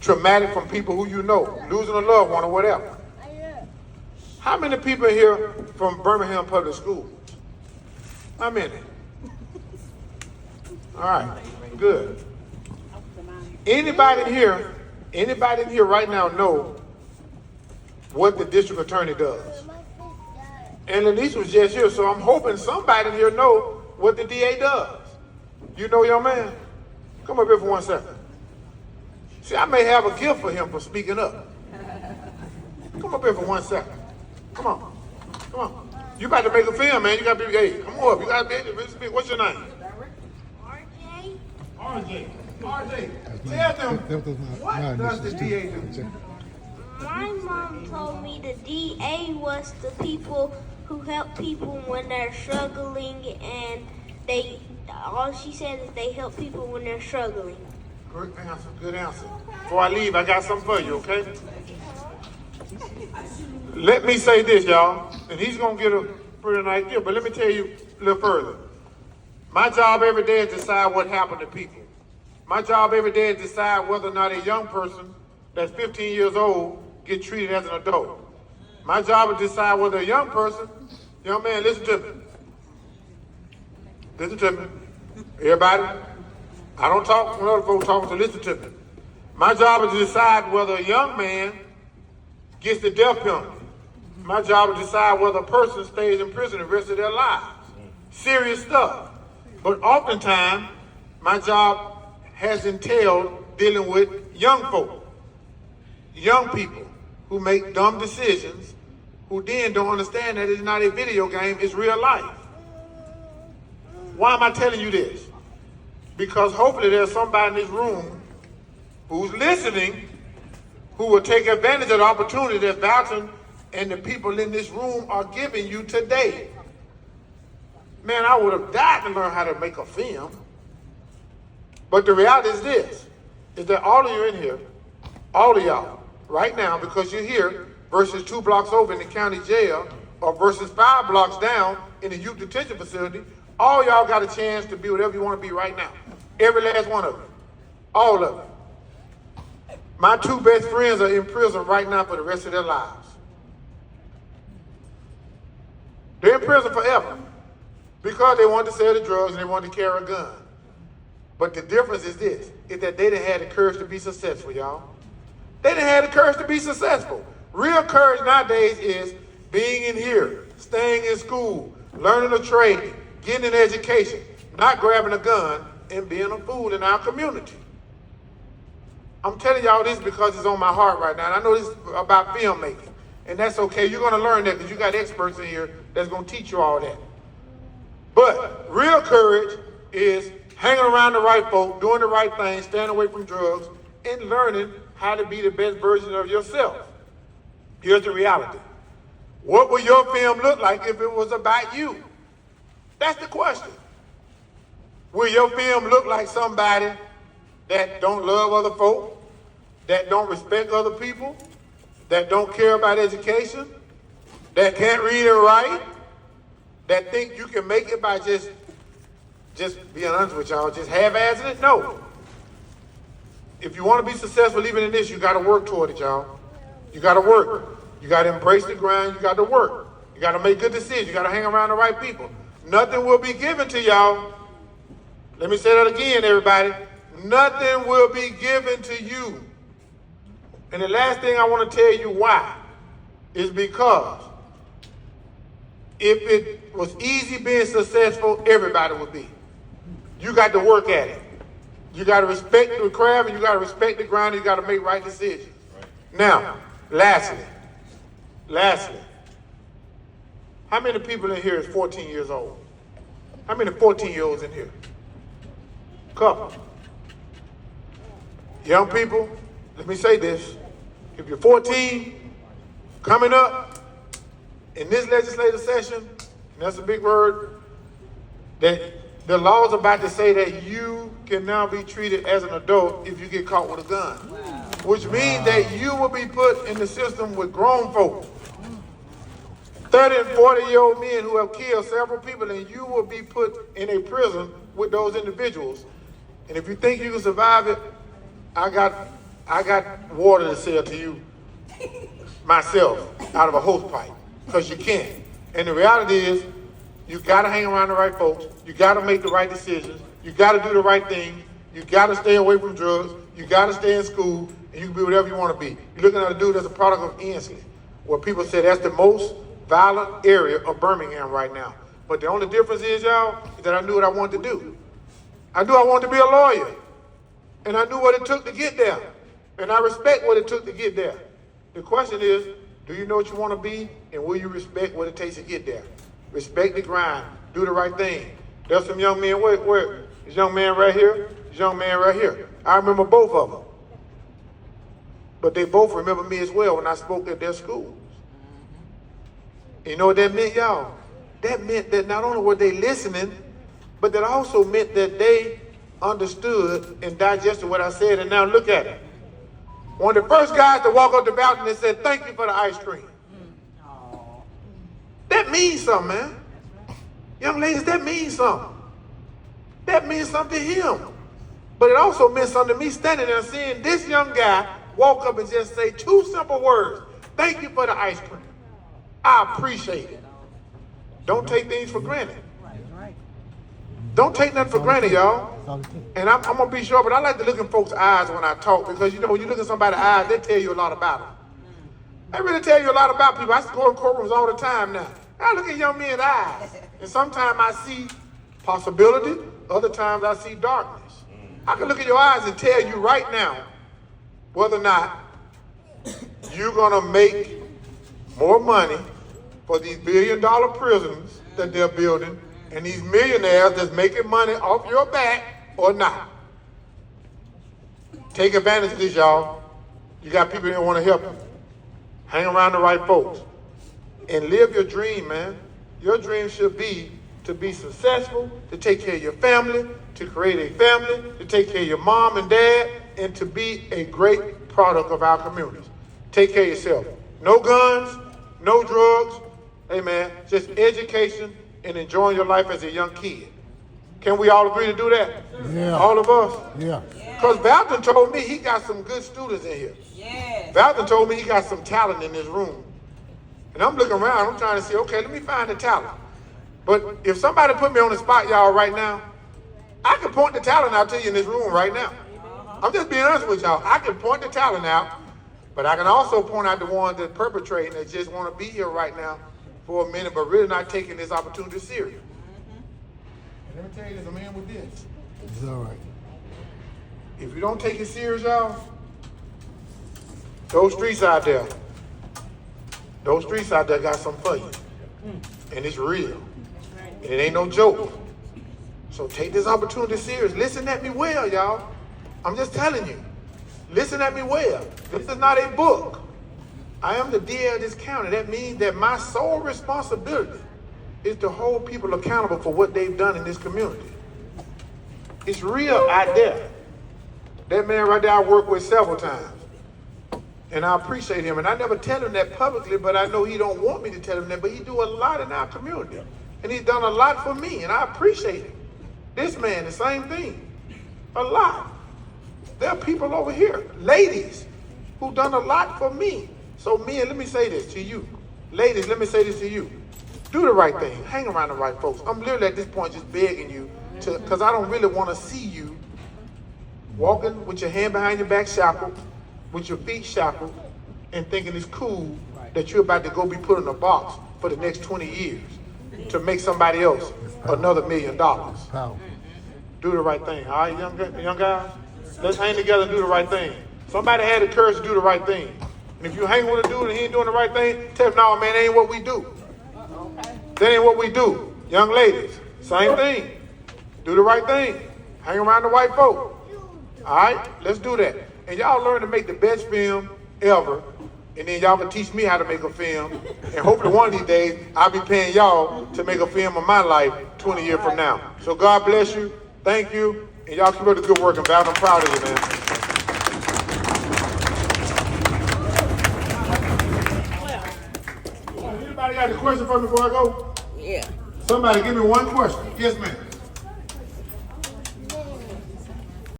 traumatic from people who you know, losing a loved one or whatever. How many people here from Birmingham Public Schools? How many? All right, good. Anybody in here right now know what the district attorney does? And Lenise was just here, so I'm hoping somebody in here know what the DA does. You know, young man? Come up here for 1 second. See, I may have a gift for him for speaking up. Come up here for 1 second. Come on. Come on. You about to make a film, man. You got to be, hey, come on up. You got to be able to speak. What's your name? RJ. RJ. RJ. Tell them, what does the DA do? My mom told me the DA was the people who help people when they're struggling, and all she said is they help people when they're struggling. Good answer, good answer. Before I leave, I got something for you, okay? Let me say this, y'all, and he's going to get a pretty nice gift, but let me tell you a little further. My job every day is to decide what happened to people. My job every day is to decide whether or not a young person that's 15 years old get treated as an adult. My job is to decide whether a young man, listen to me. Listen to me. Everybody, I don't talk when other folks talk, so listen to me. My job is to decide whether a young man gets the death penalty. My job is to decide whether a person stays in prison the rest of their lives. Serious stuff. But oftentimes, my job has entailed dealing with young folk, young people who make dumb decisions, who then don't understand that it's not a video game, it's real life. Why am I telling you this? Because hopefully there's somebody in this room who's listening who will take advantage of the opportunity that Valton and the people in this room are giving you today. Man, I would have died to learn how to make a film. But the reality is this, is that all of you in here, all of y'all, right now, because you're here versus 2 blocks over in the county jail or versus 5 blocks down in the youth detention facility, all y'all got a chance to be whatever you want to be right now. Every last one of you. All of you. My 2 best friends are in prison right now for the rest of their lives. They're in prison forever because they wanted to sell the drugs and they wanted to carry a gun. But the difference is this, is that they didn't have the courage to be successful, y'all. They didn't have the courage to be successful. Real courage nowadays is being in here, staying in school, learning a trade, getting an education, not grabbing a gun and being a fool in our community. I'm telling y'all this because it's on my heart right now. And I know this is about filmmaking. And that's okay. You're going to learn that because you got experts in here that's going to teach you all that. But real courage is hanging around the right folk, doing the right thing, staying away from drugs, and learning how to be the best version of yourself. Here's the reality. What would your film look like if it was about you? That's the question. Will your film look like somebody that don't love other folk, that don't respect other people, that don't care about education, that can't read and write, that think you can make it by just being honest with y'all, just half-assing it? No. If you want to be successful even in this, you got to work toward it, y'all. You got to work. You got to embrace the grind. You got to work. You got to make good decisions. You got to hang around the right people. Nothing will be given to y'all. Let me say that again, everybody. Nothing will be given to you. And the last thing I want to tell you why is because if it was easy being successful, everybody would be. You got to work at it. You got to respect the craft, and you got to respect the grind, and you got to make right decisions. Right. Now, lastly, how many people in here is 14 years old? How many 14-year-olds in here? Couple. Young people, let me say this. If you're 14, coming up in this legislative session, and that's a big word, that the law is about to say that you can now be treated as an adult if you get caught with a gun. Wow. Which means that you will be put in the system with grown folk. 30 and 40-year-old men who have killed several people, and you will be put in a prison with those individuals. And if you think you can survive it, I got I got water to sell to you myself out of a hose pipe, because you can't. And the reality is, you gotta hang around the right folks, you gotta make the right decisions, you gotta do the right thing, you gotta stay away from drugs, you gotta stay in school, and you can be whatever you wanna be. You're looking at a dude that's a product of Ensley, where people say that's the most violent area of Birmingham right now. But the only difference is, y'all, is that I knew what I wanted to do. I knew I wanted to be a lawyer, and I knew what it took to get there, and I respect what it took to get there. The question is, do you know what you want to be, and will you respect what it takes to get there? Respect the grind, do the right thing. There's some young men, where this young man right here, this young man right here. I remember both of them. But they both remember me as well when I spoke at their schools. You know what that meant, y'all? That meant that not only were they listening, but that also meant that they understood and digested what I said, and now look at it. One of the first guys to walk up the balcony and said, "Thank you for the ice cream." That means something, man. Young ladies, that means something. That means something to him. But it also meant something to me standing there seeing this young guy walk up and just say two simple words: "Thank you for the ice cream. I appreciate it." Don't take things for granted. Don't take nothing for granted, y'all. And I'm going to be sure, but I like to look in folks' eyes when I talk, because, you know, when you look in somebody's eyes, they tell you a lot about them. They really tell you a lot about people. I go in courtrooms all the time now. I look in young men's eyes, and sometimes I see possibility, other times I see darkness. I can look in your eyes and tell you right now whether or not you're going to make more money for these billion-dollar prisons that they're building and these millionaires that's making money off your back or not. Take advantage of this, y'all. You got people that want to help you. Hang around the right folks. And live your dream, man. Your dream should be to be successful, to take care of your family, to create a family, to take care of your mom and dad, and to be a great product of our communities. Take care of yourself. No guns, no drugs. Hey, man, just education and enjoying your life as a young kid. Can we all agree to do that? Yeah. All of us? Yeah. Because Valton told me he got some good students in here. Yes. Valton told me he got some talent in this room. And I'm looking around, I'm trying to see, okay, let me find the talent. But if somebody put me on the spot, y'all, right now, I can point the talent out to you in this room right now. I'm just being honest with y'all. I can point the talent out, but I can also point out the ones that perpetrating that just want to be here right now for a minute, but really not taking this opportunity serious. And let me tell you, there's a man with this. It's all right. If you don't take it serious, y'all, those streets out there got something for you. And it's real. And it ain't no joke. So take this opportunity serious. Listen at me well, y'all. I'm just telling you. Listen at me well. This is not a book. I am the DA of this county. That means that my sole responsibility is to hold people accountable for what they've done in this community. It's real out there. That man right there I worked with several times. And I appreciate him. And I never tell him that publicly, but I know he don't want me to tell him that, but he do a lot in our community. And he's done a lot for me, and I appreciate it. This man, the same thing. A lot. There are people over here, ladies, who done a lot for me. So men, let me say this to you. Ladies, let me say this to you. Do the right thing. Hang around the right folks. I'm literally at this point just begging you to, because I don't really want to see you walking with your hand behind your back shackled, with your feet shackled, and thinking it's cool that you're about to go be put in a box for the next 20 years to make somebody else another $1 million. Power. Do the right thing. All right, young guys? Let's hang together and do the right thing. Somebody had the courage to do the right thing. And if you hang with a dude and he ain't doing the right thing, tell him, no, man, that ain't what we do. That ain't what we do. Young ladies, same thing. Do the right thing. Hang around the white folk. All right? Let's do that. And y'all learn to make the best film ever. And then y'all can teach me how to make a film. And hopefully one of these days, I'll be paying y'all to make a film of my life 20 years from now. So God bless you. Thank you. And y'all keep up the good work. And Val, I'm proud of you, man. Anybody got a question for me before I go? Yeah. Somebody give me one question. Yes, ma'am.